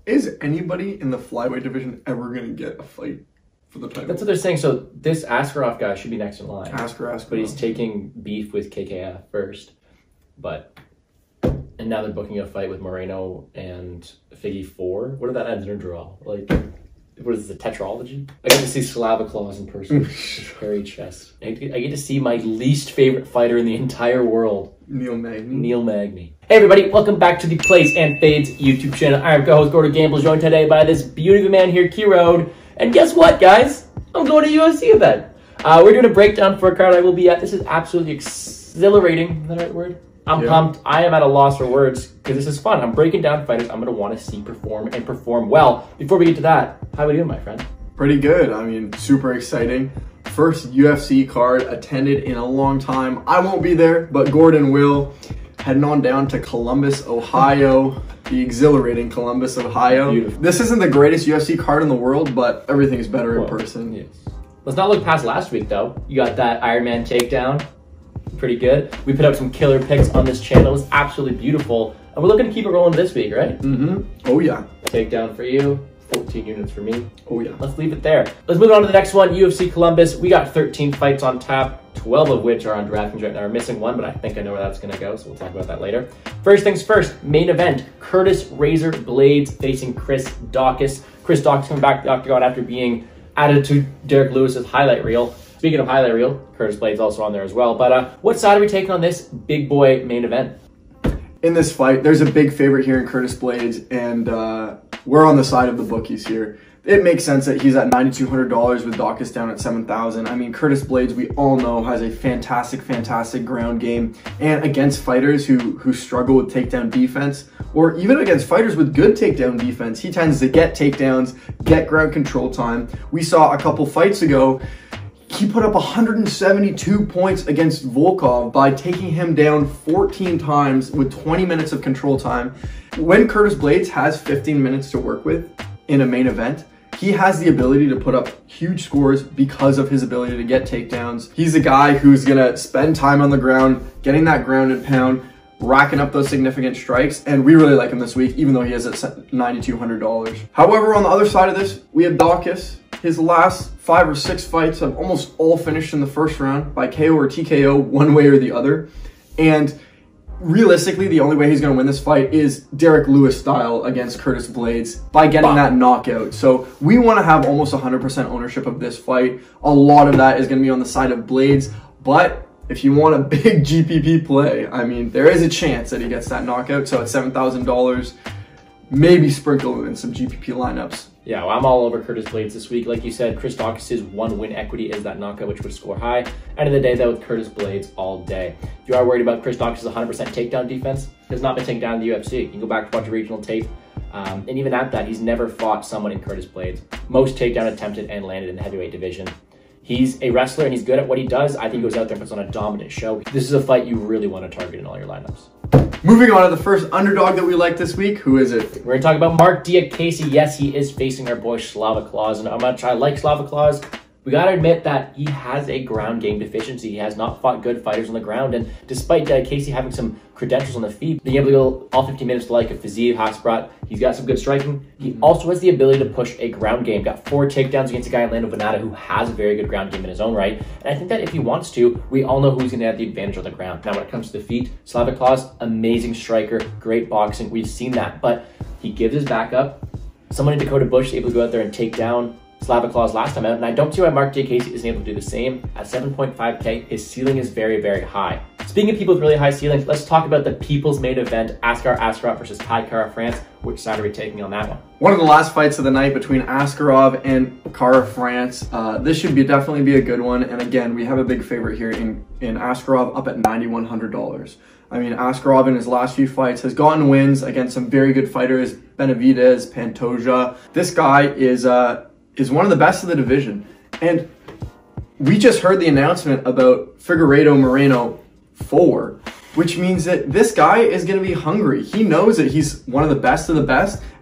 Is anybody in the flyweight division ever going to get a fight for the title? That's what they're saying. So this Askarov guy should be next in line. Askarov. But he's taking beef with KKF first. And now they're booking a fight with Moreno and Figgy 4. What did that end in a draw? Like, what is the tetralogy? I get to see Slava Claus in person. His hairy chest. I get to see my least favorite fighter in the entire world. Neil Magny. Hey everybody, welcome back to the Plays and Fades YouTube channel. I'm co-host Gordon Gamble, joined today by this beauty of a man here, Currrent. And guess what, guys? I'm going to a UFC event. We're doing a breakdown for a card I will be at. This is absolutely exhilarating. Is that the right word? I'm pumped. I am at a loss for words because this is fun. I'm breaking down fighters I'm going to want to see perform and perform well. Before we get to that, how are we doing, my friend? Pretty good. I mean, super exciting. First UFC card attended in a long time. I won't be there, but Gordon will. Heading on down to Columbus, Ohio. The exhilarating Columbus, Ohio. Beautiful. This isn't the greatest UFC card in the world, but everything's better in person. Yes. Let's not look past last week, though. You got that Iron Man takedown. Pretty good. We put up some killer picks on this channel. It was absolutely beautiful. And we're looking to keep it rolling this week, right? Mm-hmm. Oh, yeah. Takedown for you. 14 units for me. Oh, yeah. Let's leave it there. Let's move on to the next one, UFC Columbus. We got 13 fights on tap, 12 of which are on DraftKings right now. We're missing one, but I think I know where that's going to go, so we'll talk about that later. First things first, main event, Curtis Razor Blaydes facing Chris Daukas. Chris Daukas coming back to the octagon after being added to Derek Lewis's highlight reel. Speaking of highlight reel, Curtis Blaydes also on there as well. But what side are we taking on this big boy main event? In this fight, there's a big favorite here in Curtis Blaydes, and we're on the side of the bookies here. It makes sense that he's at $9,200 with Daukas down at $7,000. I mean, Curtis Blaydes, we all know, has a fantastic ground game. And against fighters who struggle with takedown defense, or even against fighters with good takedown defense, he tends to get takedowns, get ground control time. We saw a couple fights ago, he put up 172 points against Volkov by taking him down 14 times with 20 minutes of control time. When Curtis Blaydes has 15 minutes to work with in a main event, he has the ability to put up huge scores because of his ability to get takedowns. He's a guy who's gonna spend time on the ground, getting that ground and pound, racking up those significant strikes, and we really like him this week, even though he is at $9,200. However, on the other side of this, we have Daukas. His last 5 or 6 fights have almost all finished in the first round by KO or TKO, one way or the other. And realistically, the only way he's going to win this fight is Derek Lewis style against Curtis Blaydes by getting that knockout. So we want to have almost 100% ownership of this fight. A lot of that is going to be on the side of Blaydes, but if you want a big GPP play, I mean, there is a chance that he gets that knockout. So at $7,000, maybe sprinkle in some GPP lineups. Yeah, well, I'm all over Curtis Blaydes this week. Like you said, Chris Daukas' one win equity is that knockout, which would score high. End of the day, though, with Curtis Blaydes all day. If you are worried about Chris Daukas' 100% takedown defense, has not been taken down in the UFC. You can go back to watch a regional tape. And even at that, he's never fought someone in Curtis Blaydes. Most takedown attempted and landed in the heavyweight division. He's a wrestler and he's good at what he does. I think he goes out there and puts on a dominant show. This is a fight you really want to target in all your lineups. Moving on to the first underdog that we like this week. Who is it? We're going to talk about Mark Diakase. Yes, he is facing our boy Slava Claus. And how much I like Slava Claus, we got to admit that he has a ground game deficiency. He has not fought good fighters on the ground. And despite Diakase having some credentials on the feet, being able to go all 15 minutes to like a Fiziev, Hasbrat, he's got some good striking. He also has the ability to push a ground game. Got 4 takedowns against a guy in Lando Venata who has a very good ground game in his own right. And I think that if he wants to, we all know who's going to have the advantage on the ground. Now, when it comes to the feet, Slava Claus, amazing striker, great boxing. We've seen that. But he gives his back up. Someone in Dakota Bush is able to go out there and take down Slava Claus last time out, and I don't see why Mark Diakase isn't able to do the same. At 7.5K, his ceiling is very high. Speaking of people with really high ceilings, let's talk about the people's main event, Askarov versus Currrent. Which side are we taking on that one? One of the last fights of the night between Askarov and Currrent. This should definitely be a good one, and again, we have a big favorite here in Askarov up at $9,100. I mean, Askarov in his last few fights has gotten wins against some very good fighters, Benavidez, Pantoja. This guy is one of the best of the division. And we just heard the announcement about Figueiredo Moreno 4. which means that this guy is going to be hungry. He knows that he's one of the best,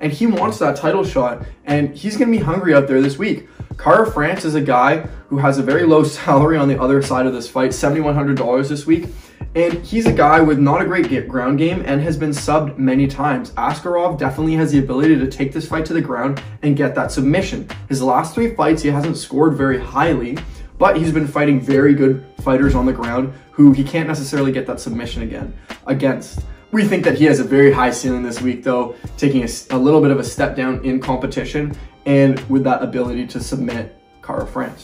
and he wants that title shot, and he's going to be hungry out there this week. Currrent is a guy who has a very low salary on the other side of this fight, $7,100 this week. And he's a guy with not a great ground game and has been subbed many times. Askarov definitely has the ability to take this fight to the ground and get that submission. His last 3 fights, he hasn't scored very highly, but he's been fighting very good fighters on the ground who he can't necessarily get that submission against. We think that he has a very high ceiling this week, though, taking a little bit of a step down in competition and with that ability to submit Currrent.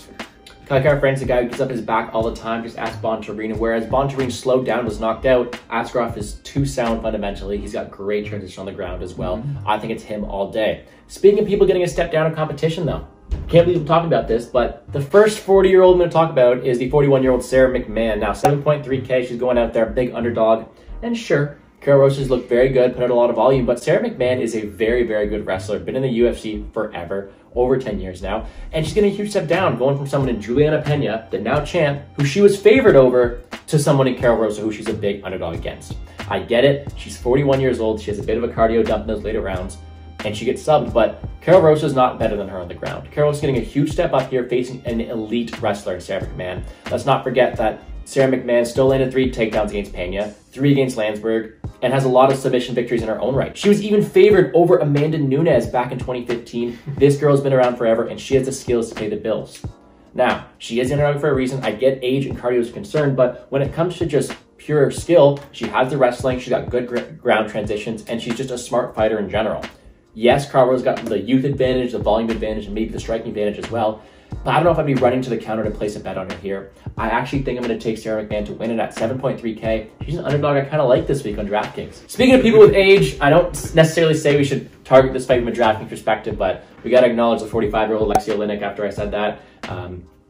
Currrent's a guy who gets up his back all the time, just ask Bontarine. Whereas Bontarine slowed down, was knocked out, Askarov is too sound fundamentally. He's got great transition on the ground as well. I think it's him all day. Speaking of people getting a step down in competition, though, can't believe I'm talking about this, but the first 40-year-old I'm going to talk about is the 41-year-old Sarah McMahon. Now, 7.3K, she's going out there, big underdog. And sure, Carol Rosa's looked very good, put out a lot of volume, but Sarah McMahon is a very, very good wrestler. Been in the UFC forever, over 10 years now, and she's getting a huge step down, going from someone in Juliana Pena, the now champ, who she was favored over, to someone in Carol Rosa, who she's a big underdog against. I get it. She's 41 years old. She has a bit of a cardio dump in those later rounds, and she gets subbed, but Carol Rosa is not better than her on the ground. Carol is getting a huge step up here, facing an elite wrestler in Sarah McMahon. Let's not forget that Sarah McMahon still landed 3 takedowns against Pena, 3 against Landsberg, and has a lot of submission victories in her own right. She was even favored over Amanda Nunes back in 2015. This girl's been around forever, and she has the skills to pay the bills. Now, she is underdog for a reason. I get age and cardio is concerned, but when it comes to just pure skill, she has the wrestling, she's got good ground transitions, and she's just a smart fighter in general. Yes, Carvalho's got the youth advantage, the volume advantage, and maybe the striking advantage as well. But I don't know if I'd be running to the counter to place a bet on her here. I actually think I'm going to take Sarah McMahon to win it at 7.3K. She's an underdog I kind of like this week on DraftKings. Speaking of people with age, I don't necessarily say we should target this fight from a DraftKings perspective, but we got to acknowledge the 45-year-old Alexei Oleinik after I said that.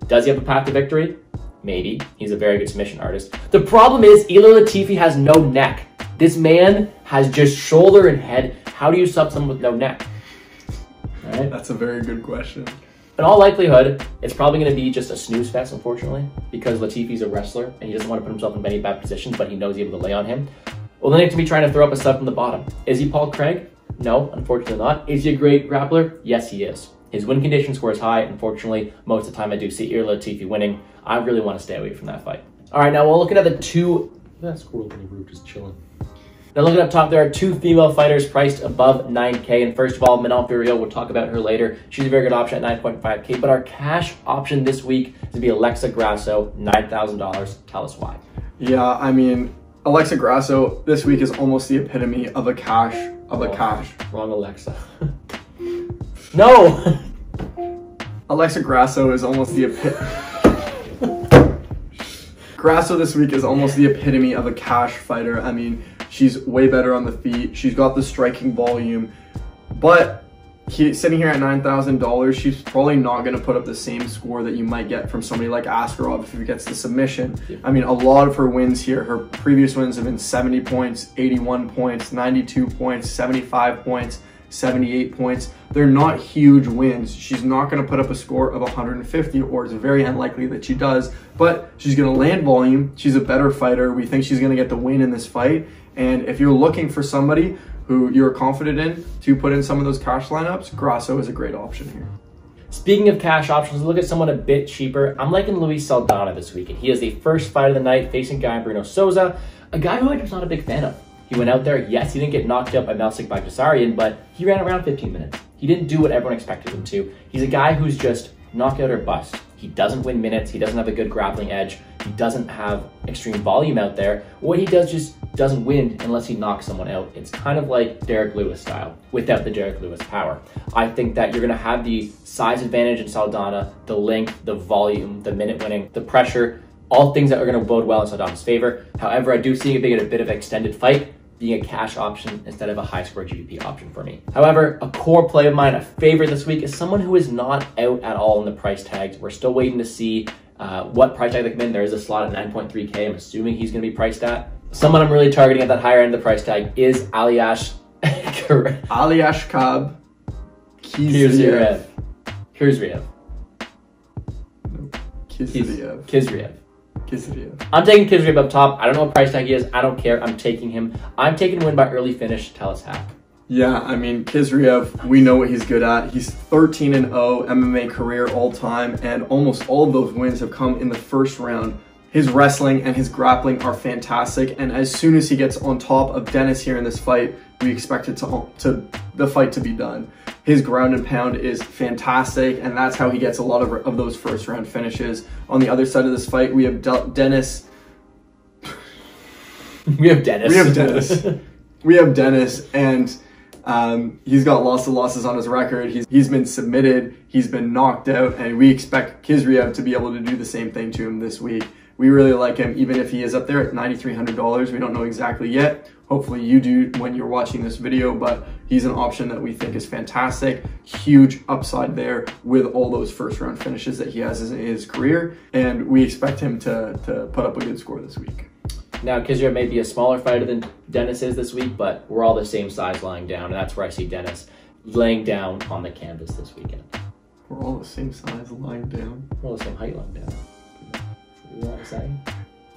Does he have a path to victory? Maybe. He's a very good submission artist. The problem is Ilir Latifi has no neck. This man has just shoulder and head. How do you sub someone with no neck? All right. That's a very good question. In all likelihood, it's probably going to be just a snooze fest, unfortunately, because Latifi's a wrestler and he doesn't want to put himself in many bad positions, but he knows he's able to lay on him. Oleinik to be trying to throw up a sub from the bottom. Is he Paul Craig? No, unfortunately not. Is he a great grappler? Yes, he is. His win condition score is high. Unfortunately, most of the time I do see Ilir Latifi winning. I really want to stay away from that fight. All right, now we're looking at the two... That squirrel in the roof just chilling. Now looking up top, there are 2 female fighters priced above 9K. And first of all, Manon Fiorot, we'll talk about her later. She's a very good option at 9.5K. But our cash option this week is to be Alexa Grasso, $9,000. Tell us why. Yeah, I mean, Alexa Grasso this week is almost the epitome of a cash, Wrong Alexa. No! Alexa Grasso is almost the Grasso this week is almost the epitome of a cash fighter. I mean, she's way better on the feet. She's got the striking volume, but sitting here at $9,000, she's probably not going to put up the same score that you might get from somebody like Askarov if he gets the submission. Yeah. I mean, a lot of her wins here, her previous wins have been 70 points, 81 points, 92 points, 75 points, 78 points. They're not huge wins. She's not going to put up a score of 150, or it's very unlikely that she does, but she's going to land volume. She's a better fighter. We think she's going to get the win in this fight. And if you're looking for somebody who you're confident in to put in some of those cash lineups, Grasso is a great option here. Speaking of cash options, look at someone a bit cheaper. I'm liking Luis Saldana this weekend. He is the first fight of the night facing Guy Bruno Souza, a guy who I'm just not a big fan of. He went out there, yes, he didn't get knocked out by Melsik Bagdasaryan, but he ran around 15 minutes. He didn't do what everyone expected him to. He's a guy who's just knockout or bust. He doesn't win minutes. He doesn't have a good grappling edge. He doesn't have extreme volume out there. What he does just doesn't win unless he knocks someone out. It's kind of like Derek Lewis style, without the Derek Lewis power. I think that you're going to have the size advantage in Saldana, the length, the volume, the minute winning, the pressure, all things that are going to bode well in Saldana's favor. However, I do see it being a bit of an extended fight, being a cash option instead of a high score GPP option for me. However, a core play of mine, a favorite this week, is someone who is not out at all in the price tags. We're still waiting to see what price tag they come in. There is a slot at 9.3K. I'm assuming he's going to be priced at. Someone I'm really targeting at that higher end of the price tag is Aliashkab Kizriev. Kisriev. I'm taking Kisriev up top. I don't know what price tag he is. I don't care. I'm taking him. I'm taking win by early finish. Tell us how. Yeah, I mean, Kisriev, we know what he's good at. He's 13-0 MMA career all time, and almost all of those wins have come in the first round. His wrestling and his grappling are fantastic, and as soon as he gets on top of Dennis here in this fight, we expect it the fight to be done. His ground and pound is fantastic, and that's how he gets a lot of those first round finishes. On the other side of this fight, we have Dennis. We have Dennis. We have Dennis, and he's got lots of losses on his record. He's been submitted, he's been knocked out, and we expect Kisriev to be able to do the same thing to him this week. We really like him, even if he is up there at $9,300. We don't know exactly yet. Hopefully you do when you're watching this video, but he's an option that we think is fantastic. Huge upside there with all those first round finishes that he has in his career, and we expect him to put up a good score this week. Now, Kisriev may be a smaller fighter than Dennis is this week, but we're all the same size lying down, and that's where I see Dennis laying down on the canvas this weekend. We're all the same size lying down. We're all the same height lying down. Is that exciting?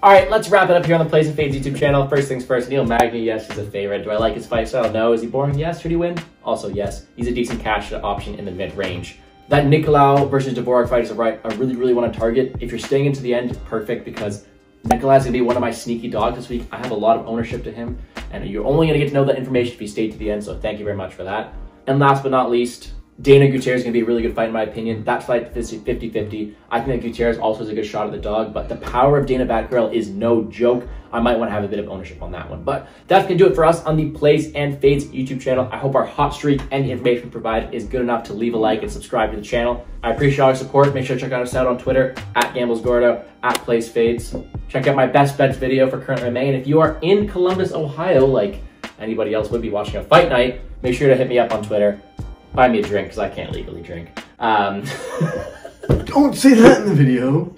All right, let's wrap it up here on the Plays and Fades YouTube channel. First things first, Neil Magny, yes, he's a favorite. Do I like his fight style? No. Is he boring? Yes. Should he win? Also, yes. He's a decent cash option in the mid-range. That Nicolau versus Dvorak fight is a fight I really want to target. If you're staying into the end, perfect, because Nikolai's going to be one of my sneaky dogs this week. I have a lot of ownership to him, and you're only going to get to know that information if you stay to the end, so thank you very much for that. And last but not least, Dana Gutierrez is going to be a really good fight in my opinion. That fight is 50-50. I think that Gutierrez also has a good shot at the dog, but the power of Dana Batgirl is no joke. I might want to have a bit of ownership on that one. But that's going to do it for us on the Plays and Fades YouTube channel. I hope our hot streak and the information provided is good enough to leave a like and subscribe to the channel. I appreciate all your support. Make sure to check us out on Twitter, @GamblesGordo, @PlaysFades. Check out my best bets video for Currrent MMA. And if you are in Columbus, Ohio, like anybody else would be watching a fight night, make sure to hit me up on Twitter. Buy me a drink, because I can't legally drink. Don't say that in the video.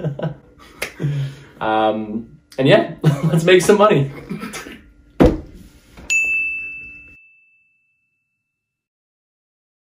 And yeah, let's make some money.